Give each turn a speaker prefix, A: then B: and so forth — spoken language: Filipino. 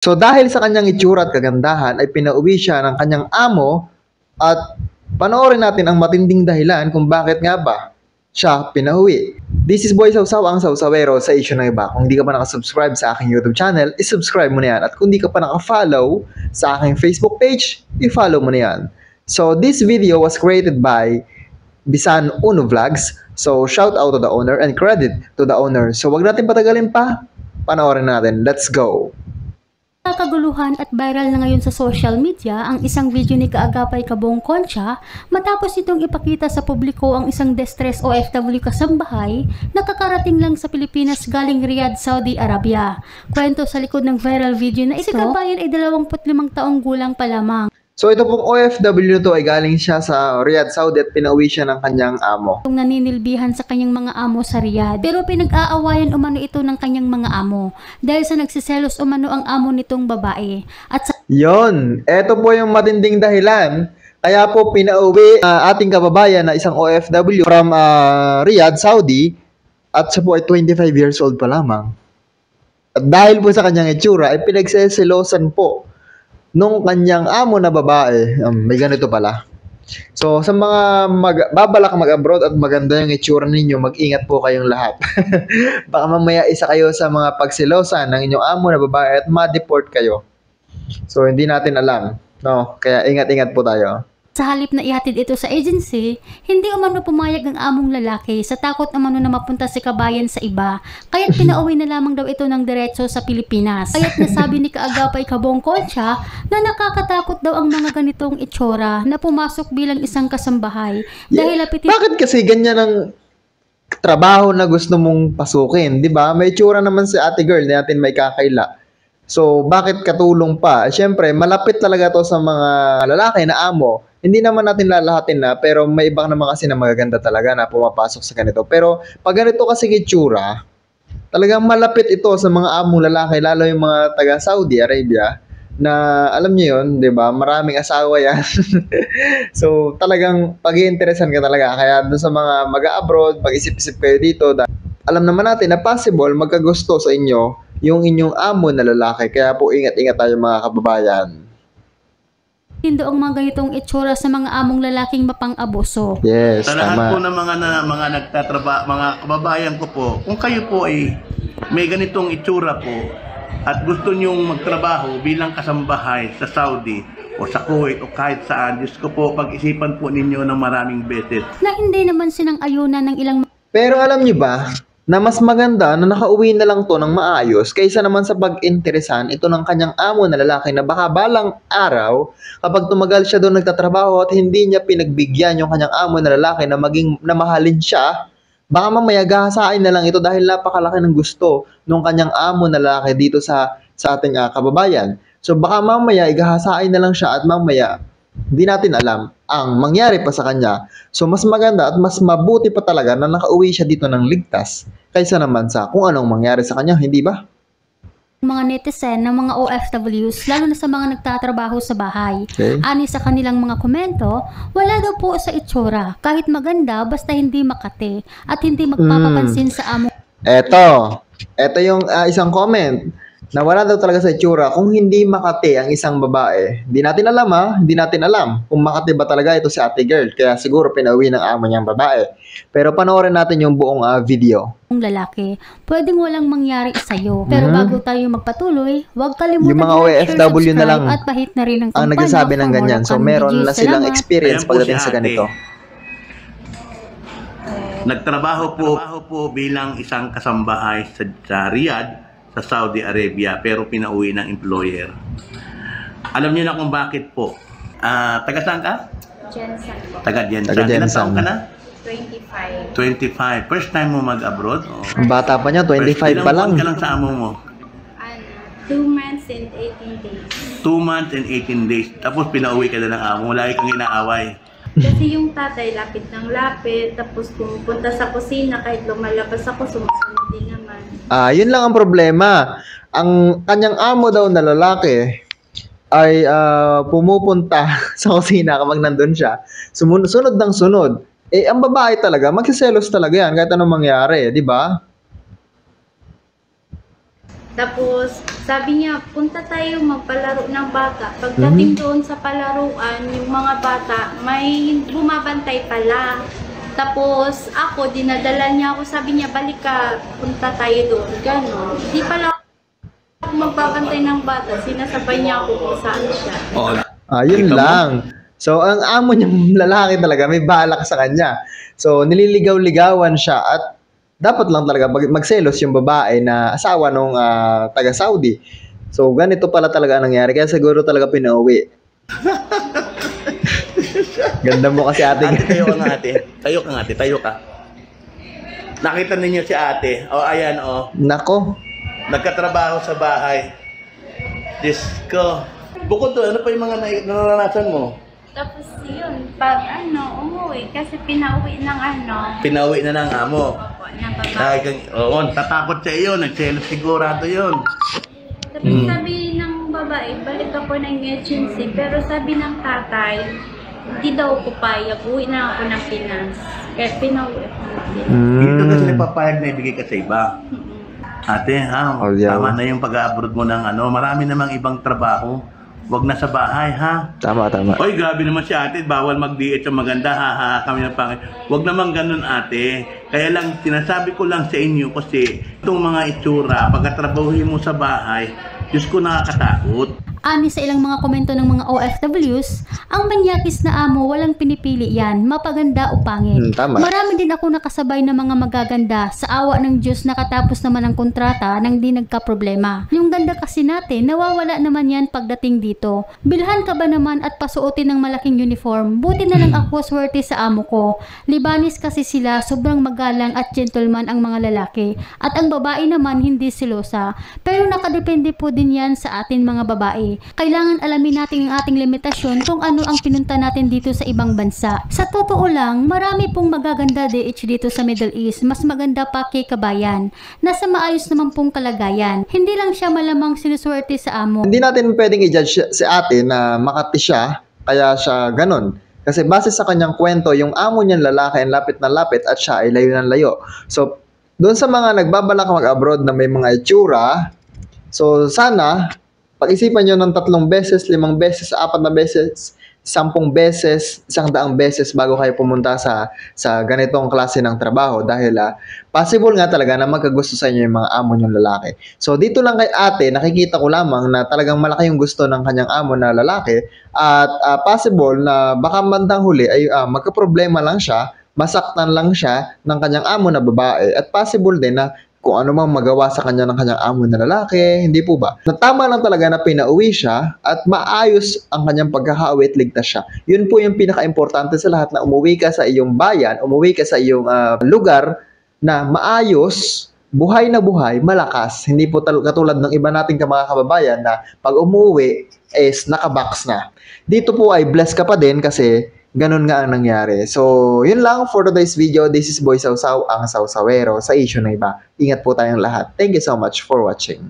A: So dahil sa kanyang itsura at kagandahan ay pinauwi siya ng kanyang amo at panoorin natin ang matinding dahilan kung bakit nga ba siya pinauwi. This is Boy Sausaw, ang Sausawero sa issue ng iba. Kung di ka pa nakasubscribe sa aking YouTube channel, isubscribe mo na yan. At kung di ka pa nakafollow sa aking Facebook page, i-follow mo na yan. So this video was created by Bisan Uno Vlogs. So shout out to the owner and credit to the owner. So wag natin patagalin pa, panoorin natin. Let's go!
B: Kaguluhan at viral na ngayon sa social media ang isang video ni Kaagapay Kabong Concha matapos itong ipakita sa publiko ang isang distress OFW kasambahay na kakarating lang sa Pilipinas galing Riyadh, Saudi Arabia. Kwento sa likod ng viral video na ito, si kabayan ay 25 taong gulang pa lamang.
A: So ito pong OFW to ay galing siya sa Riyadh, Saudi at pinauwi siya ng kanyang amo.
B: Naninilbihan sa kanyang mga amo sa Riyadh. Pero pinag-aawayan umano ito ng kanyang mga amo dahil sa nagsiselos umano ang amo nitong babae. At sa
A: Yon, ito po yung matinding dahilan. Kaya po pinauwi ating kababayan na isang OFW from Riyadh, Saudi at siya po ay 25 years old pa lamang. At dahil po sa kanyang itsura ay pinagseselosan po nung kanyang amo na babae. May ganito pala. So, sa mga babalak mag-abroad at maganda yung itsura ninyo, mag-ingat po kayong lahat. Baka mamaya isa kayo sa mga pagsilosan ng inyong amo na babae at ma-deport kayo. So, hindi natin alam. No? Kaya ingat-ingat po tayo.
B: sa halip na ihatid ito sa agency, hindi umano pumayag ang among lalaki sa takot umano na mapunta si kabayan sa iba, kaya't pinauwi na lamang daw ito ng diretso sa Pilipinas. Kaya't nasabi ni Kaagapay Kabong Concha na nakakatakot daw ang mga ganitong itsura na pumasok bilang isang kasambahay. Dahil
A: bakit kasi ganyan ang trabaho na gusto mong pasukin, di ba? May itsura naman si ate girl na natin may kakaila. So, bakit katulong pa? Siyempre, malapit talaga to sa mga lalaki na amo. Hindi naman natin lalahatin na, pero may ibang naman kasi na magaganda talaga na pumapasok sa ganito. Pero, pag ganito kasi itsura, talagang malapit ito sa mga among lalaki, lalo yung mga taga Saudi Arabia, na alam niyo yun, di ba? Maraming asawa yan. So, talagang pag-iinteresan ka talaga. Kaya doon sa mga mag-abroad, mag-isip-isip kayo dito, alam naman natin na possible magkagusto sa inyo yung inyong amo na lalaki. Kaya po ingat-ingat tayo mga kababayan.
B: Hindi ang mga ganitong itsura sa mga among lalaking mapang-abuso.
A: Yes,
C: sa lahat
A: tama.
C: po ng mga nagtatrabaho, mga kababayan ko po, kung kayo po ay may ganitong itsura po at gusto nyong magtrabaho bilang kasambahay sa Saudi o sa Kuwait o kahit saan, Diyos ko po, pag-isipan po ninyo ng maraming beses.
B: Na hindi naman sinang ayunan ng ilang.
A: Pero alam niyo ba, na mas maganda na nakauwi na lang to ng maayos kaysa naman sa pag-interesan ito ng kanyang amo na lalaki na baka balang araw kapag tumagal siya doon nagtatrabaho at hindi niya pinagbigyan yung kanyang amo na lalaki na maging namahalin siya, baka mamaya gahasain na lang ito dahil napakalaki ng gusto ng kanyang amo na lalaki dito sa ating kababayan. So baka mamaya igahasain na lang siya at mamaya hindi natin alam ang mangyari pa sa kanya. So mas maganda at mas mabuti pa talaga na nakauwi siya dito ng ligtas kaysa naman sa kung anong mangyari sa kanya, hindi ba?
B: Mga netizen ng mga OFWs, lalo na sa mga nagtatrabaho sa bahay.
A: Okay.
B: Ani sa kanilang mga komento, wala daw po sa itsura. Kahit maganda, basta hindi makate at hindi magpapapansin sa amo.
A: Eto yung isang comment na wala daw talaga sa itsura kung hindi makati ang isang babae. Hindi natin alam hindi natin alam kung makati ba talaga ito si ate girl. Kaya siguro pinauwi ng amo niyang babae. Pero panoorin natin yung buong video.
B: Ang lalaki, pwedeng walang mangyari sa'yo. Pero bago tayo magpatuloy, huwag kalimutan
A: Yung mga OFW na lang
B: at pahit na rin ang
A: ang nagsasabi ng ganyan. So meron na silang experience pagdating sa ganito.
C: Nagtrabaho po bilang isang kasambahay sa Riyadh, sa Saudi Arabia, pero pinauwi ng employer. Alam niyo na kung bakit po. Taga saan ka?
D: Jensen po.
C: Taga Jensen.
A: Taga
C: Ilang
A: Jensen.
C: taon ka na?
D: 25.
C: 25. First time mo mag-abroad?
A: Ang bata pa niya, 25 pa lang.
C: Ilang buwan ka lang sa amo mo?
D: 2 months and 18 days.
C: 2 months and 18 days. Tapos pinauwi ka na ng amo. Lagi kang inaaway.
D: Kasi yung tatay lapit ng lapit, tapos pumupunta sa kusina, kahit lumalabas ako, sumusunod din naman.
A: Yun lang ang problema. Ang kanyang amo daw na lalaki ay pumupunta sa kusina kapag nandun siya. Sunod ng sunod. Ang babae talaga, magsiselos talaga yan kahit anong mangyari, di ba?
D: Tapos, sabi niya, punta tayo magpalaro ng bata. Pagdating doon sa palaruan, yung mga bata, may bumabantay pala. Tapos, ako, dinadala niya ako, sabi niya, balik ka, punta tayo doon. Ganon. Di pala ako magbabantay ng bata, sinasabay niya ako kung saan siya.
C: Oh,
A: Yun
C: Kita mo?
A: lang. So, ang amo niyang lalaki talaga, may balak sa kanya. So, nililigaw-ligawan siya at dapat lang talaga magselos yung babae na asawa nung taga-Saudi. So, ganito pala talaga ang nangyari. Kaya siguro talaga pinauwi. Ganda mo kasi ate.
C: Ate, tayo ka nga ate. Tayo ka nga ate, tayo ka. Nakita ninyo si ate. O, ayan o.
A: Nako.
C: Nagkatrabaho sa bahay. Diyos ko. Bukod doon, ano pa yung mga naranasan mo?
D: Tapos yun, pag umuwi, kasi pinauwi ng
C: Pinauwi na ng amo.
D: opo, ng babae.
C: Dahil kang, oo, tatakot sa iyo. Nagselos sigurado yun.
D: Tapos sabi ng babae, balik ako ng agency. Pero sabi ng tatay, hindi daw ko payag. Uwi na ako ng Pinas. Kaya pinauwi ako ng Pinas.
C: Dito kasi nagpapayag na ibigay ka sa iba. Ate,
A: Oh, yeah.
C: tama na yung pag-abroad mo ng marami namang ibang trabaho. Huwag na sa bahay, ha?
A: Tama.
C: Oy, grabe naman si ate, bawal mag-diet yung maganda, ha, kami ng pangit. Huwag naman ganun, ate. Kaya lang, sinasabi ko lang sa inyo kasi itong mga itsura, pagkatrabahuhin mo sa bahay, Diyos ko, nakakatakot.
B: Ani sa ilang mga komento ng mga OFWs, ang manyakis na amo walang pinipili yan, mapaganda o pangit.
A: Tama.
B: Marami din ako nakasabay na mga magaganda sa awa ng Diyos nakatapos naman ang kontrata nang di nagka-problema. Yung ganda kasi natin, nawawala naman yan pagdating dito. Bilhan ka ba naman at pasuotin ng malaking uniform? Buti na lang ako swerte sa amo ko. Libanis kasi sila, sobrang magalang at gentleman ang mga lalaki. At ang babae naman hindi silosa. Pero nakadepende po din yan sa atin mga babae. Kailangan alamin natin ang ating limitasyon kung ano ang pinunta natin dito sa ibang bansa. Sa totoo lang, marami pong magaganda DH dito sa Middle East. Mas maganda pa kay kabayan. Nasa maayos naman pong kalagayan. Hindi lang siya malamang sinuswerte sa amo.
A: Hindi natin pwedeng i-judge si ate na Makati siya, kaya siya ganun. Kasi base sa kanyang kwento, yung amo niyang lalaki ang lapit na lapit at siya ay layo ng layo. So, doon sa mga nagbabalak mag-abroad na may mga itsura, so sana pag-isipan nyo ng 3 beses, 5 beses, 4 na beses, 10 beses, 100 beses bago kayo pumunta sa ganitong klase ng trabaho dahil possible nga talaga na magkagusto sa inyo yung mga amo nyong lalaki. So dito lang kay ate, nakikita ko lamang na talagang malaki yung gusto ng kanyang amo na lalaki at possible na baka bandang huli ay magka-problema lang siya, masaktan lang siya ng kanyang amo na babae at possible din na kung ano mang magawa sa kanya ng kanyang amo na lalaki, hindi po ba? Natama lang talaga na pinauwi siya at maayos ang kanyang pagkakauwi at ligtas siya. Yun po yung pinaka-importante sa lahat na umuwi ka sa iyong bayan, umuwi ka sa iyong lugar na maayos, buhay na buhay, malakas. Hindi po katulad ng iba nating mga kababayan na pag umuwi is nakabox na. Dito po ay blessed ka pa din kasi ganun nga ang nangyari. So, yun lang for today's video. This is Boy Sausaw, ang Sausawero sa issue na iba. Ingat po tayong lahat. Thank you so much for watching.